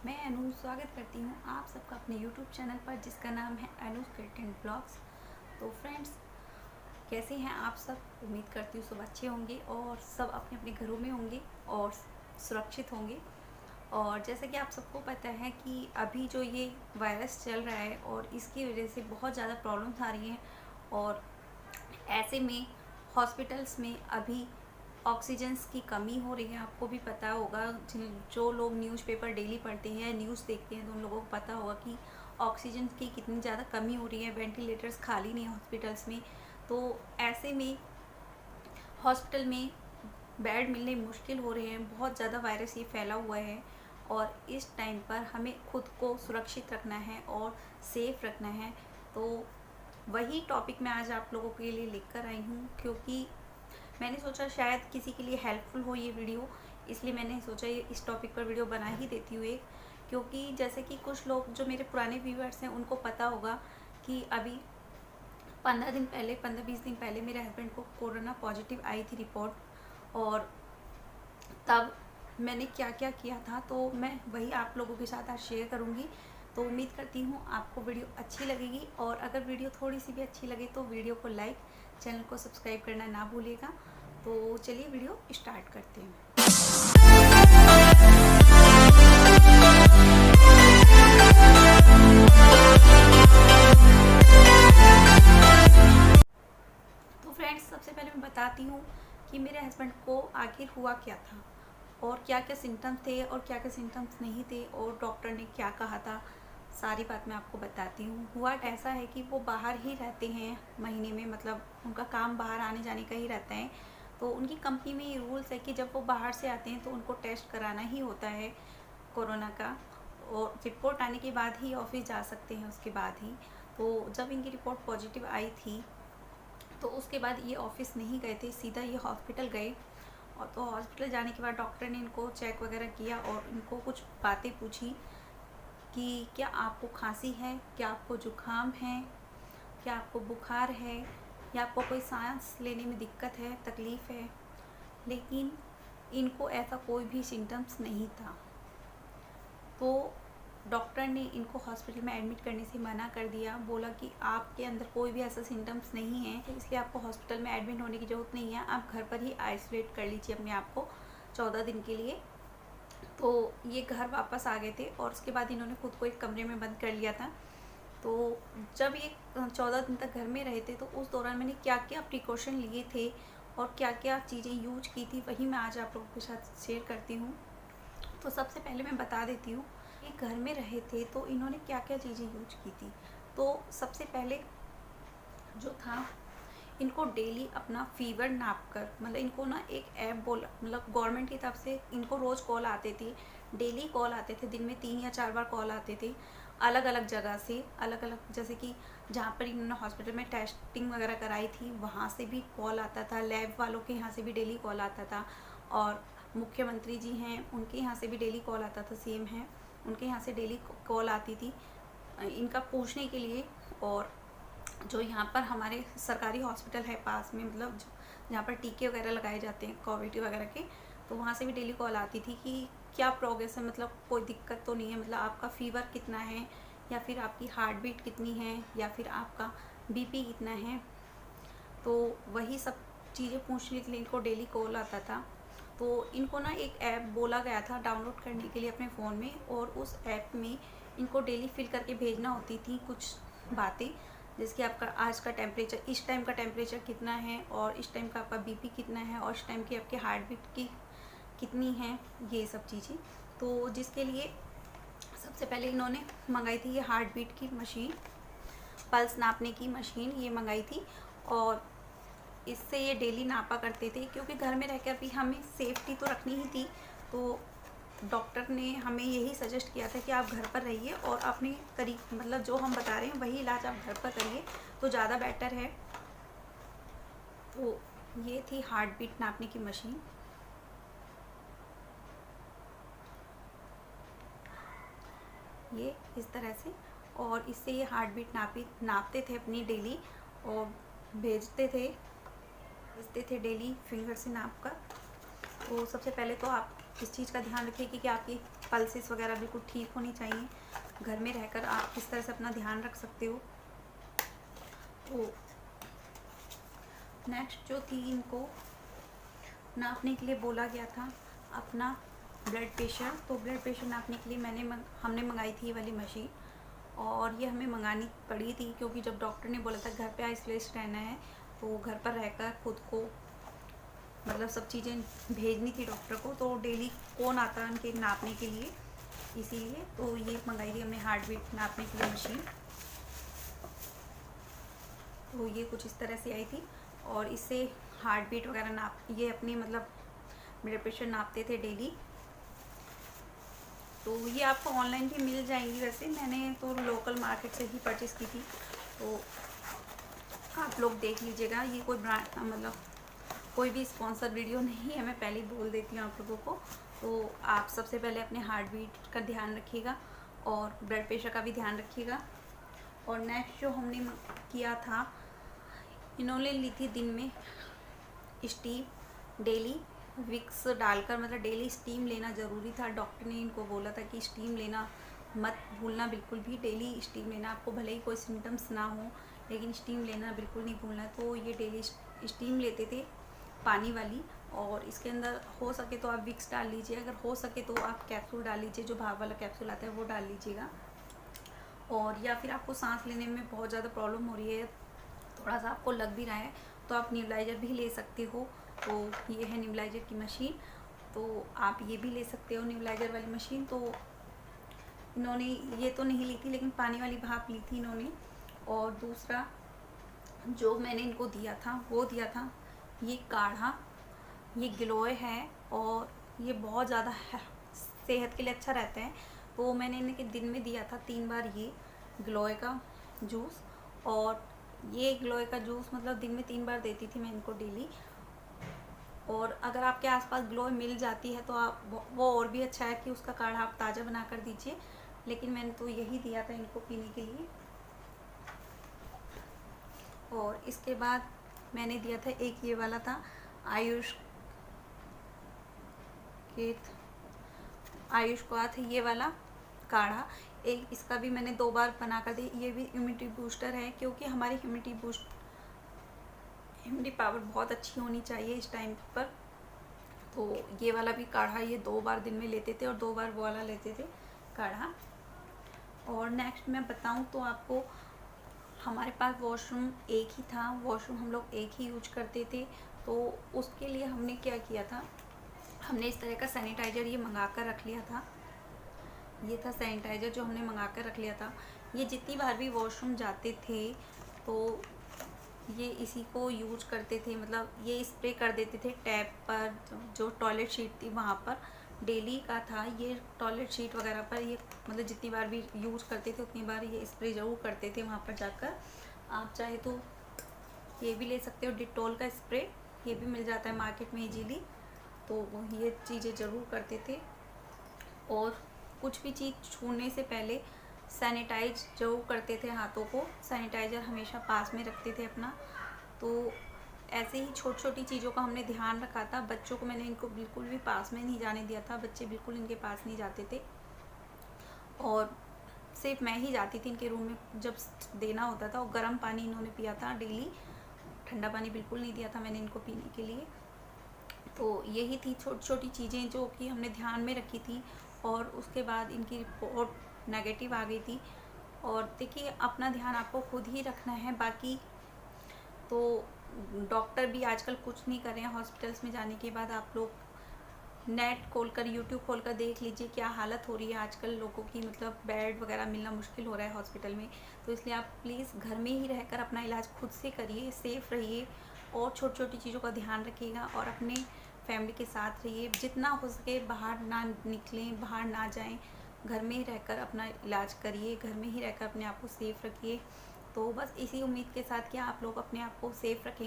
मैं अनु स्वागत करती हूँ आप सबका अपने YouTube चैनल पर जिसका नाम है अनु क्रिएटिव ब्लॉग्स। तो फ्रेंड्स, कैसे हैं आप सब? उम्मीद करती हूँ सब अच्छे होंगे और सब अपने अपने घरों में होंगे और सुरक्षित होंगे। और जैसा कि आप सबको पता है कि अभी जो ये वायरस चल रहा है और इसकी वजह से बहुत ज़्यादा प्रॉब्लम्स आ रही हैं और ऐसे में हॉस्पिटल्स में अभी ऑक्सीजन्स की कमी हो रही है। आपको भी पता होगा, जो लोग न्यूज़पेपर डेली पढ़ते हैं, न्यूज़ देखते हैं, तो उन लोगों को पता होगा कि ऑक्सीजन की कितनी ज़्यादा कमी हो रही है। वेंटिलेटर्स खाली नहीं है हॉस्पिटल्स में। तो ऐसे में हॉस्पिटल में बेड मिलने मुश्किल हो रहे हैं। बहुत ज़्यादा वायरस ये फैला हुआ है और इस टाइम पर हमें खुद को सुरक्षित रखना है और सेफ़ रखना है। तो वही टॉपिक मैं आज आप लोगों के लिए लेकर आई हूँ, क्योंकि मैंने सोचा शायद किसी के लिए हेल्पफुल हो ये वीडियो, इसलिए मैंने सोचा ये इस टॉपिक पर वीडियो बना ही देती हूँ एक। क्योंकि जैसे कि कुछ लोग जो मेरे पुराने व्यूअर्स हैं उनको पता होगा कि अभी 15-20 दिन पहले मेरे हस्बैंड को कोरोना पॉजिटिव आई थी रिपोर्ट, और तब मैंने क्या क्या किया था तो मैं वही आप लोगों के साथ आज शेयर करूँगी। तो उम्मीद करती हूँ आपको वीडियो अच्छी लगेगी, और अगर वीडियो थोड़ी सी भी अच्छी लगे तो वीडियो को लाइक, चैनल को सब्सक्राइब करना ना भूलिएगा। तो चलिए वीडियो स्टार्ट करते हैं। तो फ्रेंड्स, सबसे पहले मैं बताती हूँ कि मेरे हस्बैंड को आखिर हुआ क्या था और क्या क्या सिम्टम्स थे और क्या क्या सिम्टम्स नहीं थे और डॉक्टर ने क्या कहा था। सारी बात मैं आपको बताती हूँ। हुआ ऐसा है कि वो बाहर ही रहते हैं महीने में, मतलब उनका काम बाहर आने जाने का ही रहता है। तो उनकी कंपनी में ये रूल्स है कि जब वो बाहर से आते हैं तो उनको टेस्ट कराना ही होता है कोरोना का, और रिपोर्ट आने के बाद ही ऑफिस जा सकते हैं, उसके बाद ही। तो जब इनकी रिपोर्ट पॉजिटिव आई थी तो उसके बाद ये ऑफिस नहीं गए थे, सीधा ये हॉस्पिटल गए। और तो हॉस्पिटल जाने के बाद डॉक्टर ने इनको चेक वगैरह किया और इनको कुछ बातें पूछी कि क्या आपको खांसी है, क्या आपको जुकाम है, क्या आपको बुखार है, या आपको कोई सांस लेने में दिक्कत है, तकलीफ़ है। लेकिन इनको ऐसा कोई भी सिम्टम्स नहीं था। तो डॉक्टर ने इनको हॉस्पिटल में एडमिट करने से मना कर दिया, बोला कि आपके अंदर कोई भी ऐसा सिम्टम्स नहीं है, इसलिए आपको हॉस्पिटल में एडमिट होने की ज़रूरत नहीं है, आप घर पर ही आइसोलेट कर लीजिए अपने आप को 14 दिन के लिए। तो ये घर वापस आ गए थे और उसके बाद इन्होंने खुद को एक कमरे में बंद कर लिया था। तो जब ये 14 दिन तक घर में रहे थे तो उस दौरान मैंने क्या क्या प्रिकॉशन लिए थे और क्या क्या चीज़ें यूज की थी, वही मैं आज आप लोगों के साथ शेयर करती हूँ। तो सबसे पहले मैं बता देती हूँ कि घर में रहे थे तो इन्होंने क्या क्या चीज़ें यूज की थी। तो सबसे पहले जो था, इनको डेली अपना फीवर नाप कर, मतलब इनको ना एक ऐप बोला, मतलब गवर्नमेंट की तरफ से इनको रोज़ कॉल आते थे, डेली कॉल आते थे, दिन में 3 या 4 बार कॉल आते थे अलग अलग जगह से, अलग अलग, जैसे कि जहाँ पर इन्होंने हॉस्पिटल में टेस्टिंग वगैरह कराई थी वहाँ से भी कॉल आता था, लैब वालों के यहाँ से भी डेली कॉल आता था, और मुख्यमंत्री जी हैं उनके यहाँ से भी डेली कॉल आता था, सीएम हैं उनके यहाँ से डेली कॉल आती थी इनका पूछने के लिए। और जो यहाँ पर हमारे सरकारी हॉस्पिटल है पास में, मतलब जहाँ पर टीके वगैरह लगाए जाते हैं कोविड वगैरह के, तो वहाँ से भी डेली कॉल आती थी कि क्या प्रोग्रेस है, मतलब कोई दिक्कत तो नहीं है, मतलब आपका फ़ीवर कितना है, या फिर आपकी हार्ट बीट कितनी है, या फिर आपका बीपी कितना है। तो वही सब चीज़ें पूछने के लिए इनको डेली कॉल आता था। तो इनको ना एक ऐप बोला गया था डाउनलोड करने के लिए अपने फ़ोन में, और उस ऐप में इनको डेली फिल करके भेजना होती थी कुछ बातें, जैसे कि आपका आज का टेम्परेचर, इस टाइम का टेम्परेचर कितना है, और इस टाइम का आपका बीपी कितना है, और इस टाइम की आपके हार्ट बीट की कितनी है, ये सब चीज़ें। तो जिसके लिए सबसे पहले इन्होंने मंगाई थी ये हार्ट बीट की मशीन, पल्स नापने की मशीन ये मंगाई थी, और इससे ये डेली नापा करते थे, क्योंकि घर में रहकर भी हमें सेफ्टी तो रखनी ही थी। तो डॉक्टर ने हमें यही सजेस्ट किया था कि आप घर पर रहिए और अपने तरीके, मतलब जो हम बता रहे हैं वही इलाज आप घर पर करिए तो ज़्यादा बेटर है। तो ये थी हार्ट बीट नापने की मशीन। ये इस तरह से, और इससे ये हार्ट बीट नापते थे अपनी डेली, और भेजते थे डेली फिंगर से नाप कर। तो सबसे पहले तो आप इस चीज़ का ध्यान रखिए कि आपकी पल्सेस वगैरह बिल्कुल ठीक होनी चाहिए। घर में रहकर आप किस तरह से अपना ध्यान रख सकते हो। तो नेक्स्ट जो थी, इनको नापने के लिए बोला गया था अपना ब्लड प्रेशर। तो ब्लड प्रेशर नापने के लिए हमने मंगाई थी ये वाली मशीन, और ये हमें मंगानी पड़ी थी क्योंकि जब डॉक्टर ने बोला था घर पे आइसोलेट रहना है, तो घर पर रहकर खुद को मतलब सब चीज़ें भेजनी थी डॉक्टर को। तो डेली कौन आता है उनके नापने के लिए, इसीलिए तो ये मंगाई थी हमने हार्ट बीट नापने के लिए मशीन। तो ये कुछ इस तरह से आई थी, और इससे हार्ट बीट वगैरह ये अपनी मतलब ब्लड प्रेशर नापते थे डेली। तो ये आपको ऑनलाइन भी मिल जाएंगी, वैसे मैंने तो लोकल मार्केट से ही परचेज़ की थी। तो आप लोग देख लीजिएगा, ये कोई ब्रांड मतलब कोई भी स्पॉन्सर वीडियो नहीं है, मैं पहले ही बोल देती हूँ आप लोगों को। तो आप सबसे पहले अपने हार्ट बीट का ध्यान रखिएगा और ब्लड प्रेशर का भी ध्यान रखिएगा। और नेक्स्ट जो हमने किया था, इन्होंने ली थी दिन में स्टीम डेली विक्स डालकर, मतलब डेली स्टीम लेना ज़रूरी था। डॉक्टर ने इनको बोला था कि स्टीम लेना मत भूलना, बिल्कुल भी डेली स्टीम लेना। आपको भले ही कोई सिम्टम्स ना हो, लेकिन स्टीम लेना बिल्कुल नहीं भूलना। तो ये डेली स्टीम लेते थे पानी वाली, और इसके अंदर हो सके तो आप विक्स डाल लीजिए, अगर हो सके तो आप कैप्सूल डाल लीजिए, जो भाप वाला कैप्सूल आता है वो डाल लीजिएगा। और या फिर आपको सांस लेने में बहुत ज़्यादा प्रॉब्लम हो रही है, थोड़ा सा आपको लग भी रहा है, तो आप न्यूबलाइज़र भी ले सकते हो। तो ये है न्यूबलाइज़र की मशीन, तो आप ये भी ले सकते हो न्यूबलाइज़र वाली मशीन। तो इन्होंने ये तो नहीं ली थी, लेकिन पानी वाली भाप ली थी इन्होंने। और दूसरा जो मैंने इनको दिया था वो दिया था ये काढ़ा, ये गिलोय है, और ये बहुत ज़्यादा सेहत के लिए अच्छा रहता है। तो मैंने इन्हें दिन में दिया था 3 बार ये गिलोय का जूस। और ये गिलोय का जूस मतलब दिन में 3 बार देती थी मैं इनको डेली। और अगर आपके आसपास गिलोय मिल जाती है तो आप वो और भी अच्छा है कि उसका काढ़ा आप ताज़ा बना कर दीजिए, लेकिन मैंने तो यही दिया था इनको पीने के लिए। और इसके बाद मैंने दिया था एक ये वाला था आयुष का था ये वाला काढ़ा। एक इसका भी मैंने 2 बार बना कर दी। ये भी इम्यूनिटी बूस्टर है, क्योंकि हमारी इम्यूनिटी पावर बहुत अच्छी होनी चाहिए इस टाइम पर। तो ये वाला भी काढ़ा ये 2 बार दिन में लेते थे, और 2 बार वो वाला लेते थे काढ़ा। और नेक्स्ट मैं बताऊं तो आपको, हमारे पास वॉशरूम एक ही था, वॉशरूम हम लोग एक ही यूज करते थे। तो उसके लिए हमने क्या किया था, हमने इस तरह का सैनिटाइज़र ये मंगा कर रख लिया था। ये था सैनिटाइज़र जो हमने मंगा कर रख लिया था। ये जितनी बार भी वॉशरूम जाते थे तो ये इसी को यूज करते थे, मतलब ये स्प्रे कर देते थे टैप पर, जो टॉयलेट शीट थी वहाँ पर डेली का था ये टॉयलेट शीट वगैरह पर। ये मतलब जितनी बार भी यूज करते थे उतनी बार ये स्प्रे ज़रूर करते थे वहाँ पर जाकर। आप चाहे तो ये भी ले सकते हो, डिटॉल का स्प्रे, ये भी मिल जाता है मार्केट में इजीली। तो ये चीज़ें ज़रूर करते थे। और कुछ भी चीज़ छूने से पहले सैनिटाइज जरूर करते थे हाथों को, सैनिटाइज़र हमेशा पास में रखते थे अपना। तो ऐसे ही छोटी छोटी चीज़ों का हमने ध्यान रखा था। बच्चों को मैंने इनको बिल्कुल भी पास में नहीं जाने दिया था, बच्चे बिल्कुल इनके पास नहीं जाते थे। और सिर्फ मैं ही जाती थी इनके रूम में जब देना होता था। और गर्म पानी इन्होंने पिया था डेली, ठंडा पानी बिल्कुल नहीं दिया था मैंने इनको पीने के लिए। तो यही थी छोटी छोटी चीज़ें जो कि हमने ध्यान में रखी थी। और उसके बाद इनकी रिपोर्ट नेगेटिव आ गई थी। और देखिए, अपना ध्यान आपको खुद ही रखना है। बाकी तो डॉक्टर भी आजकल कुछ नहीं कर रहे हैं। हॉस्पिटल्स में जाने के बाद आप लोग नेट खोलकर, यूट्यूब खोलकर देख लीजिए क्या हालत हो रही है आजकल लोगों की, मतलब बेड वगैरह मिलना मुश्किल हो रहा है हॉस्पिटल में। तो इसलिए आप प्लीज़ घर में ही रहकर अपना इलाज खुद से करिए, सेफ़ रहिए, और छोटी छोटी चीज़ों का ध्यान रखिएगा, और अपने फैमिली के साथ रहिए। जितना हो सके बाहर ना निकलें, बाहर ना जाएं, घर में ही रहकर अपना इलाज करिए, घर में ही रहकर अपने आप को सेफ़ रखिए। तो बस इसी उम्मीद के साथ कि आप लोग अपने आप को सेफ़ रखेंगे।